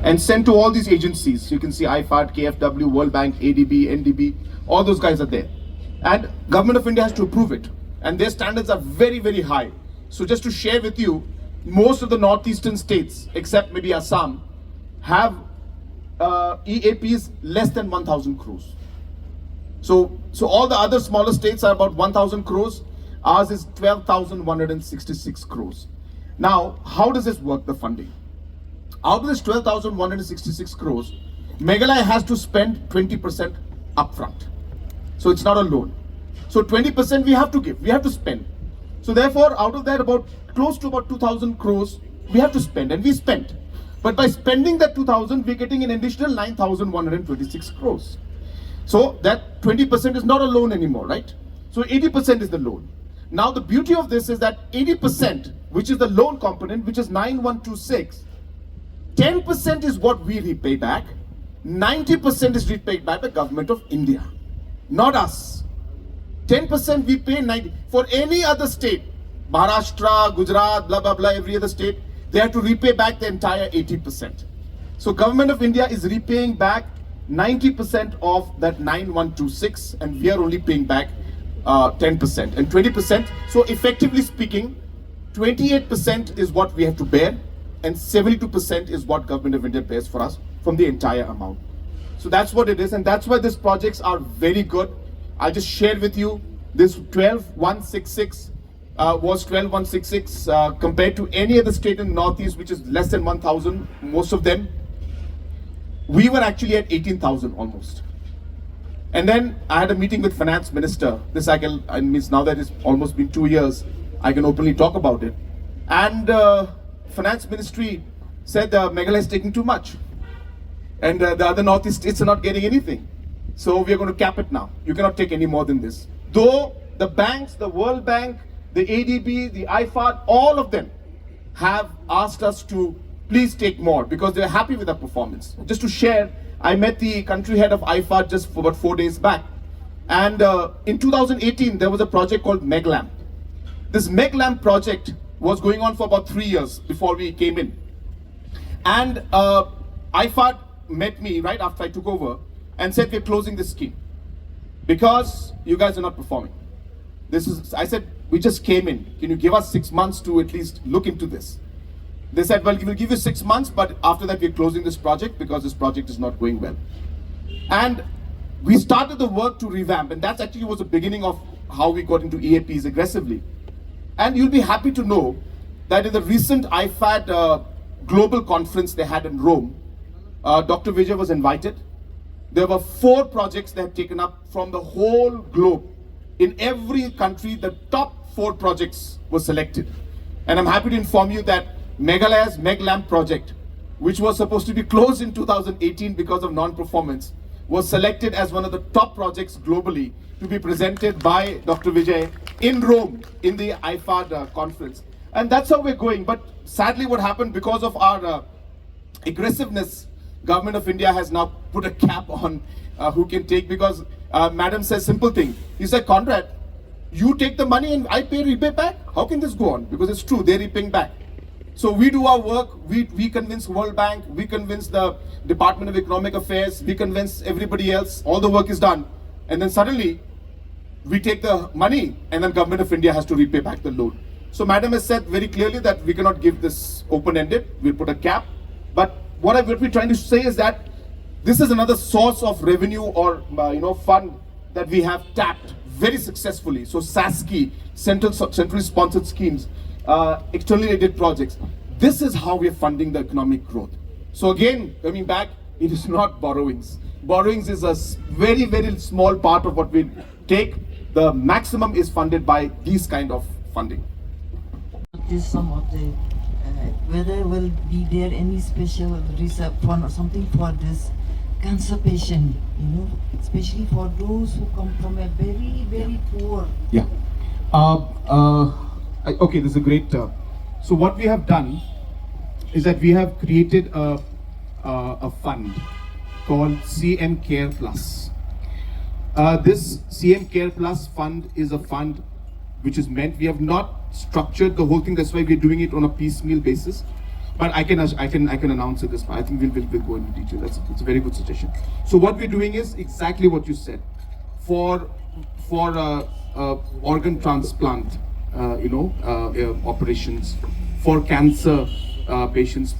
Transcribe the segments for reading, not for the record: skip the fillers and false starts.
and sent to all these agencies. You can see IFAD, KFW, World Bank, ADB, NDB, all those guys are there. And Government of India has to approve it. And their standards are very, very high. So just to share with you, most of the northeastern states, except maybe Assam, have EAPs less than 1,000 crores. So all the other smaller states are about 1,000 crores. Ours is 12,166 crores. Now, how does this work, the funding? Out of this 12,166 crores, Meghalaya has to spend 20% upfront. So it's not a loan. So 20% we have to give, we have to spend. So therefore, out of that, about close to about 2,000 crores, we have to spend, and we spent. But by spending that 2,000, we're getting an additional 9,126 crores. So that 20% is not a loan anymore, right? So 80% is the loan. Now the beauty of this is that 80%, which is the loan component, which is 9,126, 10% is what we repay back, 90% is repaid by the Government of India, not us. 10% we pay 90. For any other state, Maharashtra, Gujarat, blah, blah, blah, every other state, they have to repay back the entire 80%. So Government of India is repaying back 90% of that 9,126, and we are only paying back 10% and 20%. So effectively speaking, 28% is what we have to bear, and 72% is what Government of India pays for us from the entire amount. So that's what it is, and that's why these projects are very good. I just shared with you this 12,166 was 12,166 compared to any other state in the Northeast, which is less than 1,000, most of them. We were actually at 18,000 almost. And then I had a meeting with Finance Minister. This means now that it's almost been 2 years, I can openly talk about it. And Finance Ministry said Meghalaya is taking too much. And the other Northeast states are not getting anything. So we are going to cap it now. You cannot take any more than this. Though the banks, the World Bank, the ADB, the IFAD, all of them have asked us to please take more because they're happy with our performance. Just to share, I met the country head of IFAD just for about 4 days back. And in 2018, there was a project called MEGLAMP. This MEGLAMP project was going on for about 3 years before we came in. And IFAD met me right after I took over and said, we're closing this scheme because you guys are not performing. I said, we just came in. Can you give us 6 months to at least look into this? They said, well, we'll give you 6 months, but after that we're closing this project because this project is not going well. And we started the work to revamp, and that actually was the beginning of how we got into EAPs aggressively. And you'll be happy to know that in the recent IFAD global conference they had in Rome, Dr. Vijay was invited. There were 4 projects they had taken up from the whole globe. In every country, the top 4 projects were selected. And I'm happy to inform you that Meghalaya's MEGLAMP project, which was supposed to be closed in 2018 because of non-performance, was selected as one of the top projects globally to be presented by Dr. Vijay in Rome in the IFAD conference. And that's how we're going. But sadly, what happened because of our aggressiveness, Government of India has now put a cap on who can take, because Madam says simple thing. He said, Conrad, you take the money and I repay back? How can this go on? Because it's true, they're repaying back. So we do our work, we convince World Bank, we convince the Department of Economic Affairs, we convince everybody else, all the work is done. And then suddenly, we take the money and then Government of India has to repay back the loan. So Madam has said very clearly that we cannot give this open-ended, we'll put a cap. But what we're trying to say is that this is another source of revenue or fund that we have tapped very successfully. So SASKI, centrally sponsored schemes, externally aided projects. This is how we are funding the economic growth. So again, coming back, it is not borrowings. Borrowings is a very, very small part of what we take. The maximum is funded by these kind of funding. Some of the whether will be there any special reserve fund or something for this conservation, especially for those who come from a very, very poor. Yeah. Okay, this is a great. So what we have done is that we have created a fund called CM Care Plus. This CM Care Plus fund is a fund which is meant, we have not structured the whole thing, that's why we're doing it on a piecemeal basis. But I can announce it this. I think we'll go into detail. It's a very good suggestion. So what we're doing is exactly what you said. For organ transplant, operations, for cancer patients,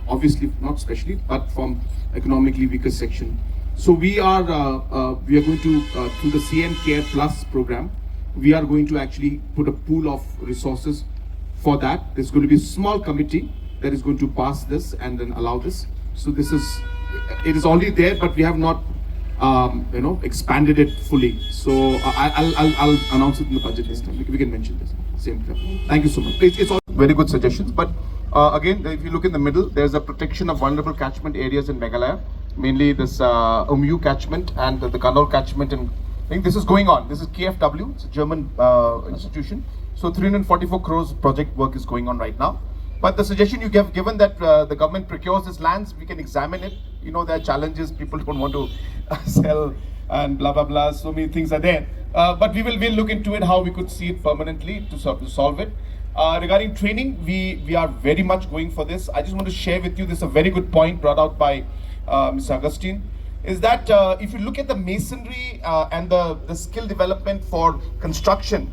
obviously not specially, but from economically weaker section. So we are going to through the CM Care Plus program, we are going to actually put a pool of resources for that. There's going to be a small committee that is going to pass this and then allow this. So it is already there, but we have not expanded it fully. So I'll announce it in the budget this time. We can mention this same time. Thank you so much. It's all very good suggestions. But again, if you look in the middle, there's a protection of vulnerable catchment areas in Meghalaya, mainly this Umyu catchment and the Kannur catchment. And I think this is going on. This is KFW. It's a German institution. So 344 crores project work is going on right now. But the suggestion you give, given that the government procures these lands, we can examine it. There are challenges. People don't want to sell and blah blah blah. So many things are there. But we'll look into it, how we could see it permanently to solve it. Regarding training, we are very much going for this. I just want to share with you, this is a very good point brought out by Mr. Augustine, is that if you look at the masonry and the skill development for construction,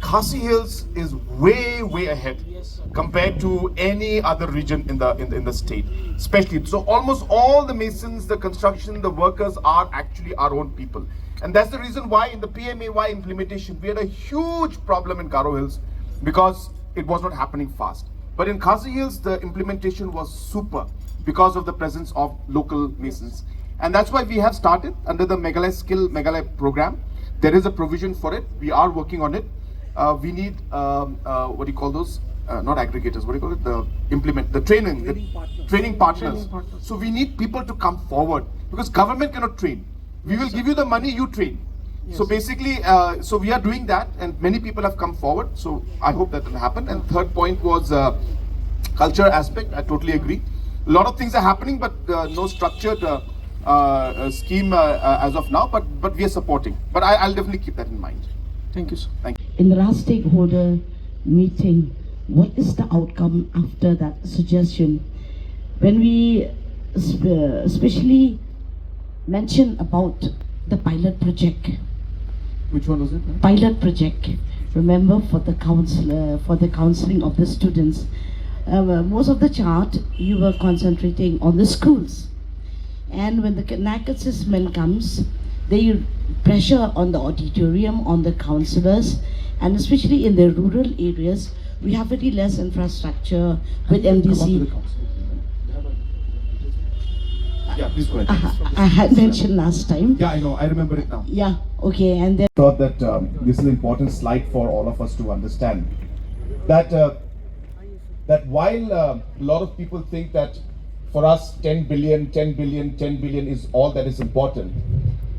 Khasi Hills is way ahead compared to any other region in the state, especially. So almost all the masons, the construction, the workers are actually our own people, and that's the reason why in the PMAY implementation we had a huge problem in Garo Hills because it was not happening fast. But in Khasi Hills the implementation was super because of the presence of local masons, and that's why we have started under the Meghalaya program. There is a provision for it. We are working on it. We need what do you call those? Not aggregators. What do you call it? The training partners. So we need people to come forward because government cannot train. We will give you the money, you train. Yes. So basically, so we are doing that, and many people have come forward. So I hope that will happen. And third point was culture aspect. I totally agree. A lot of things are happening, but no structured scheme as of now. But we are supporting. But I'll definitely keep that in mind. Thank you, sir. Thank you. In the last stakeholder meeting, what is the outcome after that suggestion? When we especially mention about the pilot project. Which one was it? Pilot project. Remember, for the counseling of the students. Most of the chart you were concentrating on the schools, and when the NAC assessment comes, they pressure on the auditorium, on the counselors, and especially in the rural areas, we have very less infrastructure with MDC. Yeah, please go ahead. I had mentioned last time. Yeah, I know. I remember it now. Yeah, okay. And then I thought that this is an important slide for all of us to understand. That while a lot of people think that for us 10 billion is all that is important,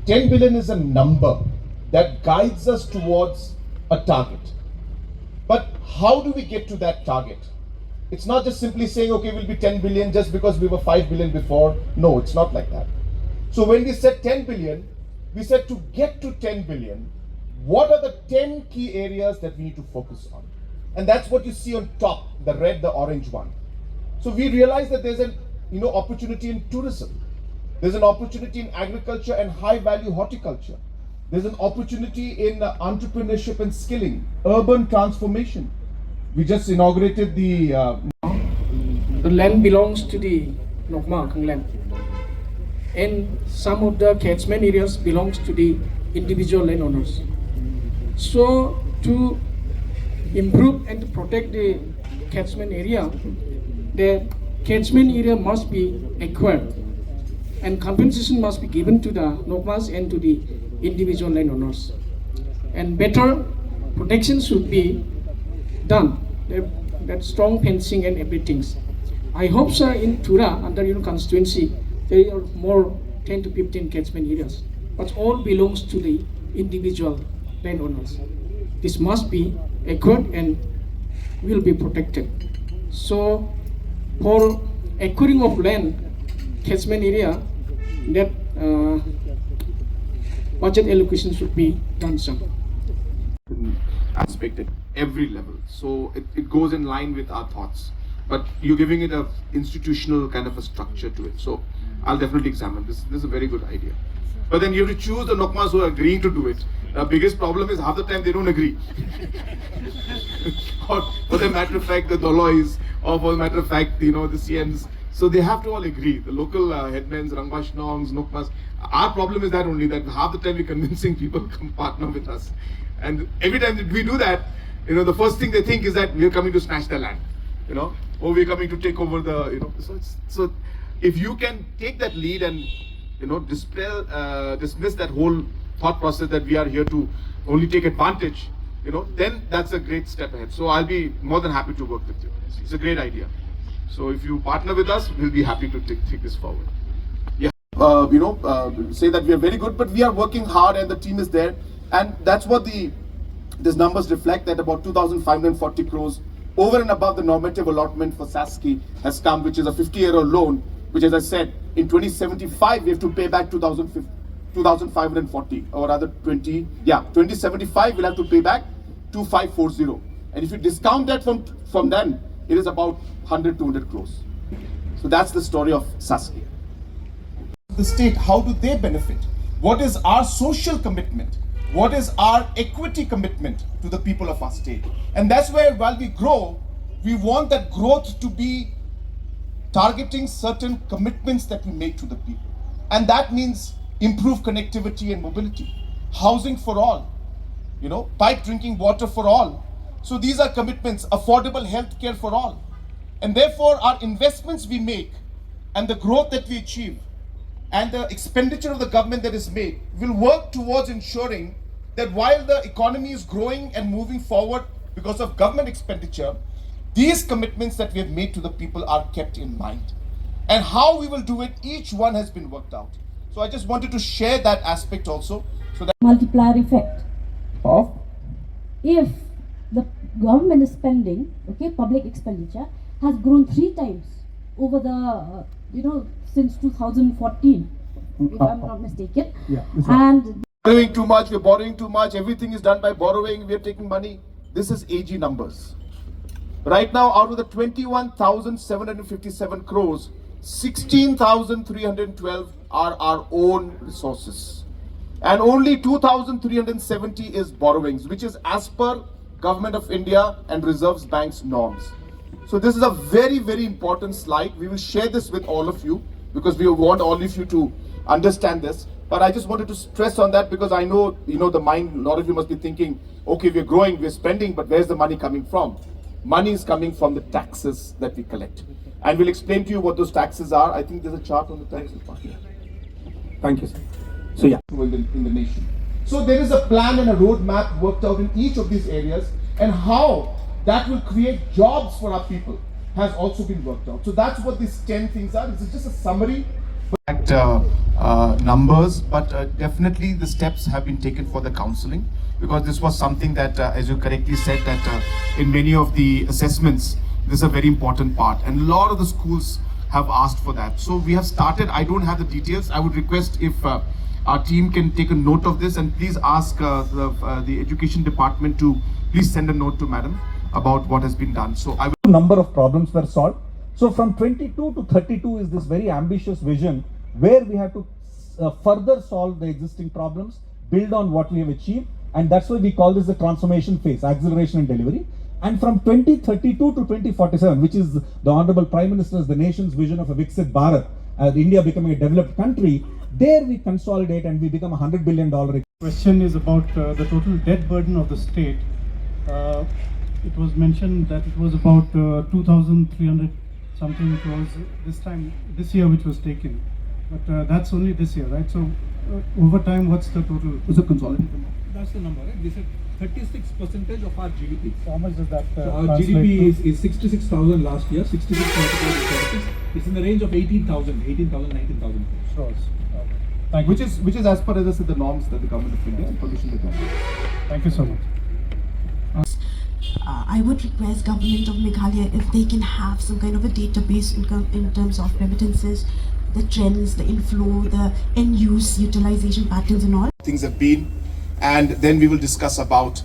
10 billion is a number that guides us towards a target. But how do we get to that target? It's not just simply saying, okay, we'll be 10 billion just because we were 5 billion before. No, it's not like that. So when we said 10 billion, we said to get to 10 billion, what are the 10 key areas that we need to focus on? And that's what you see on top, the red, the orange one. So we realized that there's an opportunity in tourism. There's an opportunity in agriculture and high value horticulture. There's an opportunity in entrepreneurship and skilling, urban transformation. We just inaugurated the land belongs to the Nokma land, and some of the catchment areas belongs to the individual landowners. So to improve and to protect the catchment area, the catchment area must be acquired, and compensation must be given to the Nokmas and to the individual landowners. And better protection should be done. That strong fencing and everything. I hope, sir, in Tura, under your constituency, there are more 10 to 15 catchment areas, but all belongs to the individual landowners. This must be acquired and will be protected. So, for acquiring of land, catchment area, that budget allocation should be done, sir. Aspect at every level. So it goes in line with our thoughts. but you're giving it a institutional kind of a structure to it. So I'll definitely examine this. This is a very good idea. But then you have to choose the Nokmas who are agreeing to do it. The biggest problem is half the time they don't agree. Or for the matter of fact, the Dolois, or for the matter of fact, the CMs. So they have to all agree. The local headmen, Rangbashnongs, Nokmas. Our problem is that only, that half the time we're convincing people to come partner with us. And every time that we do that, the first thing they think is that we're coming to snatch their land. Or we're coming to take over the, So if you can take that lead and, dismiss that whole thought process that we are here to only take advantage, then that's a great step ahead. So I'll be more than happy to work with you. It's a great idea. So if you partner with us, we'll be happy to take this forward. Yeah, say that we are very good, but we are working hard and the team is there. And that's what these numbers reflect, that about 2,540 crores over and above the normative allotment for SASCI has come, which is a 50-year-old loan, which, as I said, in 2075 we have to pay back 2,540, or rather 2075 we'll have to pay back 2,540. And if you discount that from then, it is about 100-200 crores. So that's the story of SASCI. The state, how do they benefit? What is our social commitment? What is our equity commitment to the people of our state? And that's where, while we grow, we want that growth to be targeting certain commitments that we make to the people. And that means improved connectivity and mobility, housing for all, pipe drinking water for all. So these are commitments, affordable health care for all. And therefore our investments we make and the growth that we achieve and the expenditure of the government that is made will work towards ensuring that while the economy is growing and moving forward because of government expenditure, these commitments that we have made to the people are kept in mind. And how we will do it, each one has been worked out. So I just wanted to share that aspect also. So that multiplier effect of if the government is spending, public expenditure has grown 3 times over the, since 2014, if I'm not mistaken. Yeah, and borrowing too much, we're borrowing too much, everything is done by borrowing, we're taking money. This is AG numbers. Right now, out of the 21,757 crores, 16,312 are our own resources. And only 2,370 is borrowings, which is as per Government of India and Reserve Bank's norms. So this is a very, very important slide. We will share this with all of you because we want all of you to understand this. But I just wanted to stress on that because I know, the mind, a lot of you must be thinking, okay, we're growing, we're spending, but where's the money coming from? Money is coming from the taxes that we collect. And we'll explain to you what those taxes are. I think there's a chart on the taxes part here. Thank you, sir. So yeah, in the nation. So there is a plan and a roadmap worked out in each of these areas, and how that will create jobs for our people has also been worked out. So that's what these 10 things are. This is just a summary. Numbers, but definitely the steps have been taken for the counseling, because this was something that, as you correctly said, that in many of the assessments, this is a very important part, and a lot of the schools have asked for that. So we have started. I don't have the details. I would request if our team can take a note of this, and please ask the education department to please send a note to madam about what has been done. So I will number of problems were solved. So from 22 to 32 is this very ambitious vision where we have to further solve the existing problems, build on what we have achieved, and that's why we call this the transformation phase, acceleration and delivery. And from 2032 to 2047, which is the Honorable Prime Minister's, the nation's vision of a Viksit Bharat, India becoming a developed country, there we consolidate and we become a $100 billion. Question is about the total debt burden of the state. It was mentioned that it was about 2,300 something crores this year which was taken. But that's only this year, right? So over time, what's the total? It's a consolidated number. That's the number, right? They said 36% of our GDP. So how much does that so our GDP is 66,000 last year, 66,000. It's in the range of 18,000, 19,000 crores. Okay. Thank you. Which is as per, as I said, the norms that the Government of India and permission the government. Thank you so much. I would request Government of Meghalaya if they can have some kind of a database in terms of remittances, the trends, the inflow, the end-use utilization patterns and all. Things have been, and then we will discuss about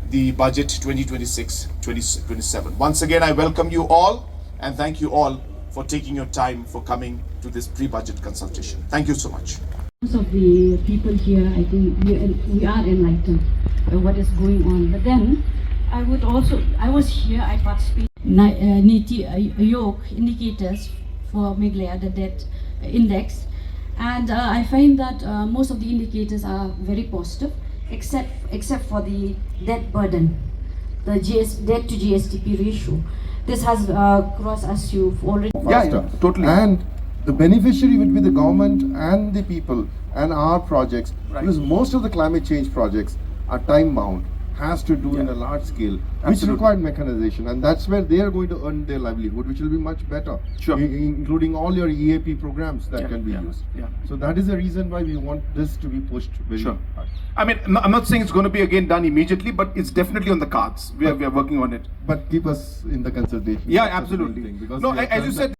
the budget 2026-2027. Once again, I welcome you all And thank you all for taking your time for coming to this pre-budget consultation. Thank you so much. Most of the people here, I think we are enlightened by what is going on. But then, I was here, I participated in Niti Ayog indicators for Meghalaya, the debt index. And I find that most of the indicators are very positive, except for the debt burden, the debt to GSDP ratio. This has crossed, as you've already. Yeah, totally. And the beneficiary would be the government and the people and our projects, because most of the climate change projects are time bound, has to do in a large scale, which require mechanization, and that's where they are going to earn their livelihood, which will be much better, including all your EAP programs that can be used. So that is the reason why we want this to be pushed very hard. I mean, I'm not saying it's going to be again done immediately, but it's definitely on the cards. We are working on it. But keep us in the consultation. Yeah, absolutely. Because no, as you said.